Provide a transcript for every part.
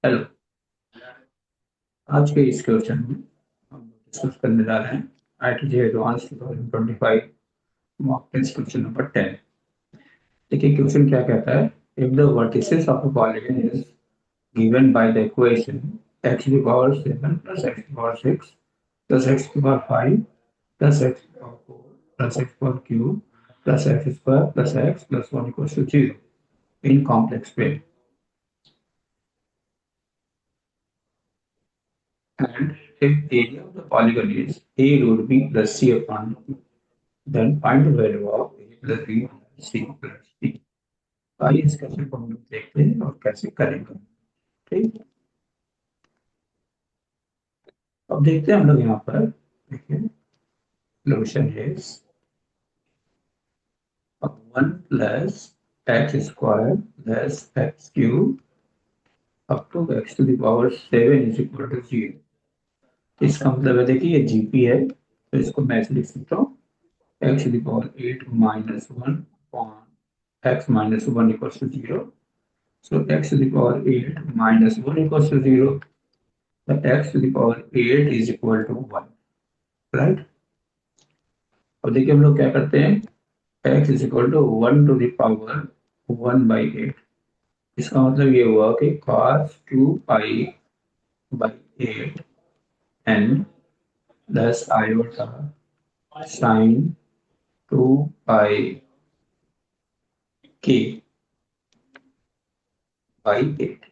Hello. आज के इस क्वेश्चन में हम डिस्कस करने जा रहे हैं IIT JEE advanced 2025 mock test question number 10। देखिए क्वेश्चन क्या कहता है। If the vertices of a polygon is given by the equation x to the power 7 plus x to the power 6 plus x to the power 5 plus x to the power 4 plus x power cube plus x square plus x plus 1 equals to 0 in complex way, and if area of the polygon is a root b plus c upon then find the value of a plus b minus c plus d। आइए इस question को हम लोग देखते हैं और कैसे करेंगे। ठीक, अब देखते हैं हम लोग यहाँ पर। देखिए solution is 1 plus x square plus x cube up to x to the power 7 is equal to 0। इसका मतलब है, देखिए ये जीपी है तो इसको मैं ऐसे लिख सकता हूँ x to the power 8 minus 1 upon x minus 1 equal to 0। So x to the power 8 minus 1 equals to 0. The x to the power 8 is equal to 1, right? अब देखिए हम लोग क्या करते हैं, x is equal to 1 to the power 1 by 8। इसका मतलब ये हुआ कि cos 2 pi by 8 n plus iota sin 2 pi k by 8।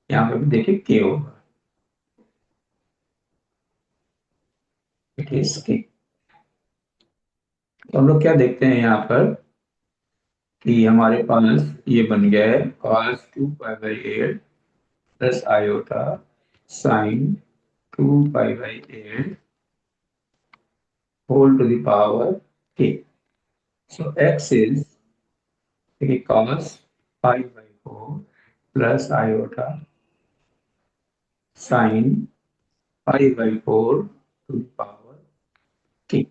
यहाँ पे भी देखिए k होगा, इट इज k। तो हम लोग क्या देखते हैं यहाँ पर कि हमारे पास ये बन गया है cos 2 pi by 8 plus iota sine 2 pi by 8 whole to the power k। So x is cos pi by 4 plus iota sine pi by 4 to the power k।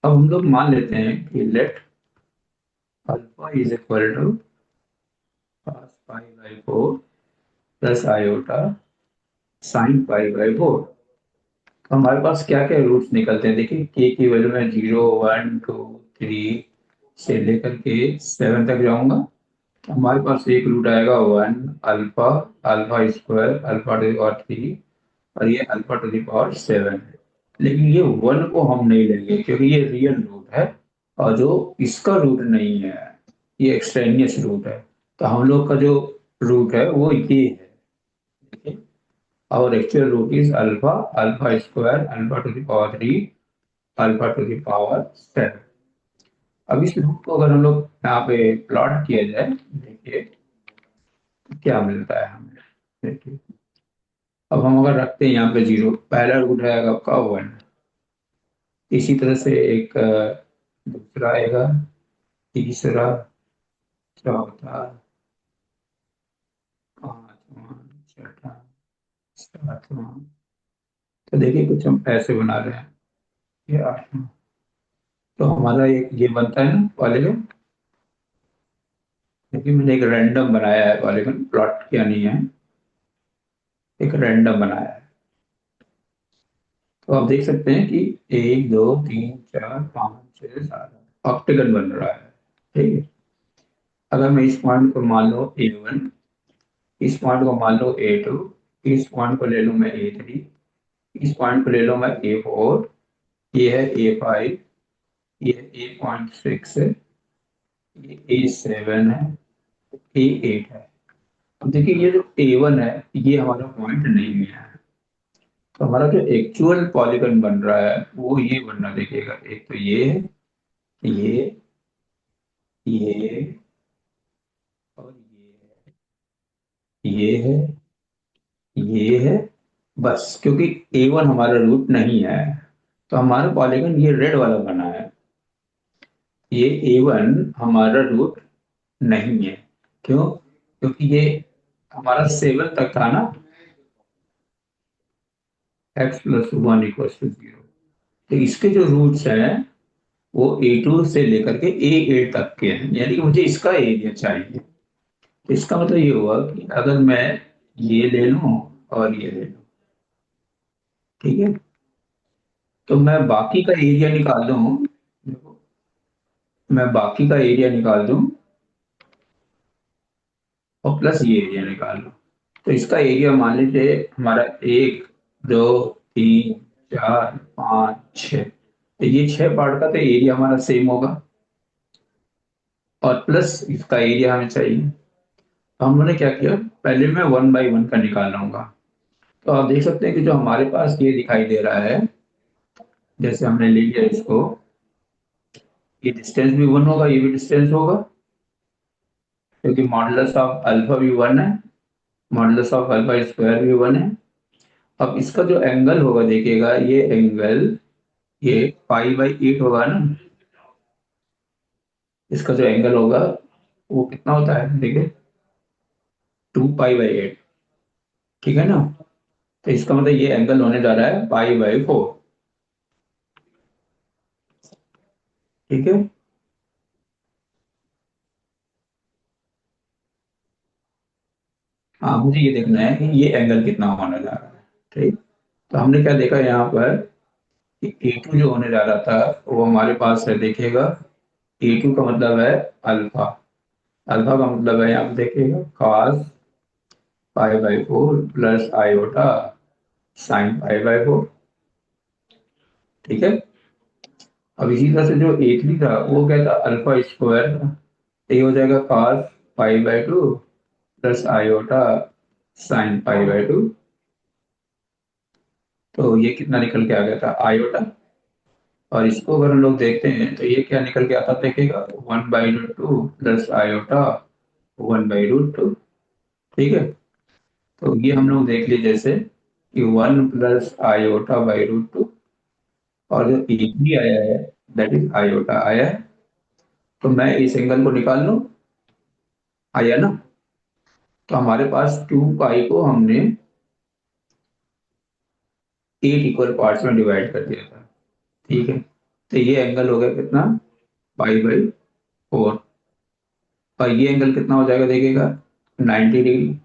अब हम लोग मान लेते हैं कि let alpha is equal to cos pi by 4 plus iota sine pi by 4। तो हमारे पास क्या क्या रूट्स निकलते हैं, देखिए के की वैल्यू में 0 1 2 3 से लेकर के 7 तक जाऊंगा। तो हमारे पास एक रूट आएगा 1 alpha, alpha square alpha two power 3 और ये अल्फा टू पावर 7 है। लेकिन ये 1 को हम नहीं लेंगे क्योंकि ये रियल रूट है और जो इसका रूट नहीं है ये एक्सट्रेनियस रूट है। तो हम लोग का जो रूट है वो ये है। Our actual root is alpha, alpha square, alpha to the power 3, alpha to the power 7। अब इस रूट को अगर हम लोग यहाँ पे प्लॉट किया जाए, देखिए क्या मिलता है हमें। देखिए अब हम अगर रखते हैं यहाँ पे 0, पहला रूट है आपका 1। इसी तरह से एक दूसरा आएगा, तीसरा, चौथा, पांचवा, छठा, सातवां। तो देखिए कुछ हम ऐसे बना रहे हैं, ये 8वां। तो हमारा एक ये बनता है ना पॉलीगन। क्योंकि मैंने एक रैंडम बनाया है, पॉलीगन प्लॉट किया नहीं है, एक रैंडम बनाया है। तो आप देख सकते हैं कि 1 2 3 4 5 6 7 ऑक्टेगन बन रहा है। ठीक है, अगर मैं इस पॉइंट को मान लो A1, इस पॉइंट को मान लो A2, इस पॉइंट को ले लूं मैं A3, इस पॉइंट को ले लो मैं A4, ये है A5, ये A.6 है, ये A7 है, A8 है। अब देखिए ये जो A1 है ये हमारा पॉइंट नहीं है। तो हमारा जो एक्चुअल पॉलीगन बन रहा है वो ये बनना, देखिएगा एक तो ये है, ये ये और ये है, ये है। बस क्योंकि A1 हमारा रूट नहीं है तो हमारा पॉलीगन ये रेड वाला बना है। ये A1 हमारा रूट नहीं है, क्यों? क्योंकि ये हमारा 7 तक था ना, x प्लस 1 इक्वल टू 0। तो इसके जो रूट्स हैं वो A2 से लेकर के A8 तक के हैं, यानी कि मुझे इसका एरिया चाहिए। इसका मतलब ये हुआ कि अगर मैं ये ले लूं और ये ले लूं, ठीक है, तो मैं बाकी का एरिया निकाल दूं, देखो, मैं बाकी का एरिया निकाल दूं और प्लस ये एरिया निकाल लूं, तो इसका एरिया मान लीजिए हमारा 1, 2, 3, 4, 5, 6, तो ये 6 पार्ट का तो एरिया हमारा सेम होगा और प्लस इसका एरिया हमें चाहिए। तो हमने क्या किया, पहले मैं 1 बाई 1 का निकाल लूंगा। तो आप देख सकते हैं कि जो हमारे पास ये दिखाई दे रहा है, जैसे हमने ले लिया इसको, ये डिस्टेंस भी 1 होगा, ये भी डिस्टेंस होगा, क्योंकि मॉडुलस ऑफ अल्फा भी 1 है, मॉडुलस ऑफ अल्फा स्क्वायर भी 1 है। अब इसका जो एंगल होगा देखिएगा, ये एंगल ये पाई/8 होगा ना, इसका जो एंगल होगा वो कितना होता है देखिए, 2 पाई/8, ठीक है ना। तो इसका मतलब ये एंगल होने जा रहा है पाई/4, ठीक है। हाँ, मुझे ये देखना है कि ये एंगल कितना होने जा रहा है, ठीक। तो हमने क्या देखा यहाँ पर कि A2 जो होने जा रहा था वो हमारे पास है, देखिएगा, A2 का मतलब है अल्फा, अल्फा का मतलब है यहाँ पे देखिएगा cos पाई/4 प्लस आयोटा साइन पाई/4, ठीक है। अब इसी तरह से जो A3 था वो क्या था, अल्फा स्क्वायर था, तो ये हो जाएगा cos पाई/2 प्लस आयोटा साइन पाई/2, तो ये कितना निकल के आ गया था, आयोटा। और इसको अगर हम लोग देखते हैं तो ये क्या निकल के आता है देखिएगा, 1/√2 प्लस आयोटा 1/√2, ठीक है। तो ये हम लोग देख लिए जैसे कि 1 प्लस आयोटा/√2, और जो एक भी आया है दैट इज आयोटा आया है, तो मैं इस एंगल को निकाल लूं, आया ना। तो हमारे पास 2 पाई को हमने 8 इक्वल पार्ट्स में डिवाइड कर दिया था, ठीक है। तो ये एंगल हो गया कितना, पाई/4, और ये एंगल कितना हो जाएगा देखिएगा, 90 डिग्री,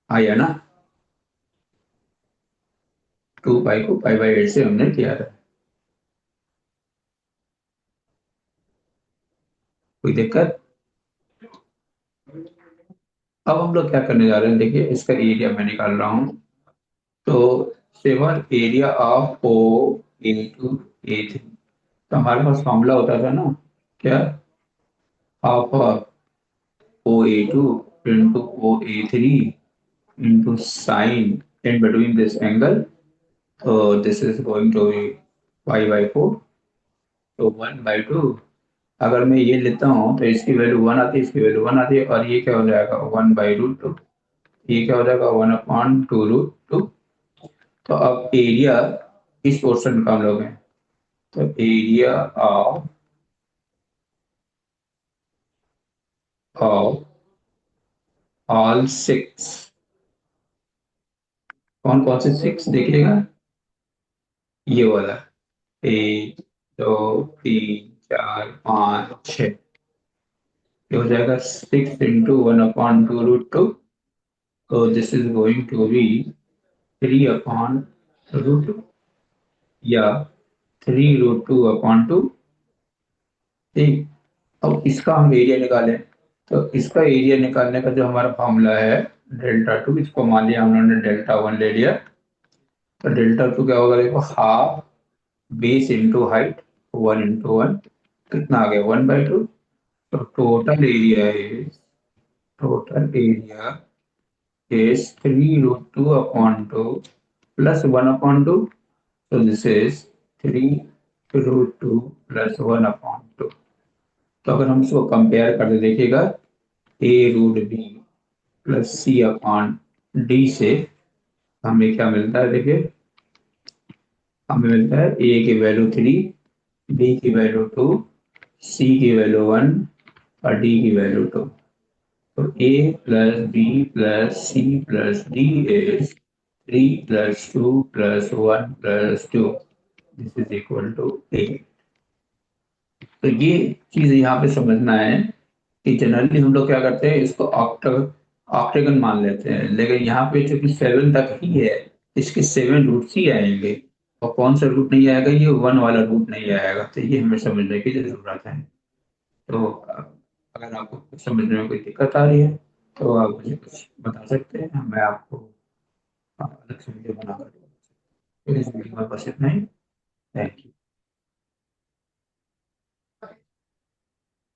आया ना। 2 पाई को पाई/8 से हमने किया था, कोई दिक्कत। अब हम लोग क्या करने जा रहे हैं, देखिए इसका एरिया मैं निकाल रहा हूँ। तो 7 एरिया ऑफ O(A2)(A3), तो हमारे पास फॉर्मूला होता था ना, क्या, half of O(A2) into O(A3) into sine in between this angle, तो this is going to be पाई/4, तो 1/2। अगर मैं ये लेता हूँ तो इसकी वैल्यू 1 आती है, इसकी वैल्यू 1 आती है, और ये क्या हो जाएगा, 1/√2, ये क्या हो जाएगा, 1/2√2। तो अब एरिया इस पोर्शन का हम लोग हैं, तो एरिया ऑफ ऑफ ऑल 6, कौन कौन से 6 देखिएगा, ये वाला, 1, 2, 3, 4, 5, 6, ये हो जाएगा 6 × 1/√2, तो this is going to be 3/√2, या 3√2/2, ठीक। अब इसका हम एरिया निकालें, तो इसका एरिया निकालने का जो हमारा फॉर्मूला है, डेल्टा 2, इसको मान लिया हम लोगने डेल्टा 1 ले लिया, तो डेल्टा 2 क्या होगा देखो, हाफ बेस इंटू हाइट, 1 × 1, कितना आ गया, 1/2। तो total area is 3√2/2 plus 1/2, so this is 3√2 plus 1/2। तो अगर हम इसको कंपेयर करके देखिएगा, A√B प्लस C/D से हमें क्या मिलता है देखिए, हमें मिलता है A की वैल्यू 3, B की वैल्यू 2, C की वैल्यू 1 और D की वैल्यू 2। तो A plus B plus C plus D is 3 + 2 + 1 + 2, this is equal to 8। तो ये चीज यहाँ पे समझना है कि जनरली हम लोग क्या करते हैं, इसको ऑक्टेगन मान लेते हैं, लेकिन यहाँ पे चूंकि 7 तक ही है, इसके 7 रूट्स ही आएंगे। और कौन सा रूट नहीं आएगा, ये 1 वाला रूट नहीं आएगा। तो ये हमें समझने की जरूरत है। तो अगर आपको कुछ समझने में कोई दिक्कत आ रही है तो आप मुझे कुछ बता सकते हैं, मैं आपको अलग से वीडियो बना कर दूंगा। तो इस वीडियो में बस इतना ही। Thank you.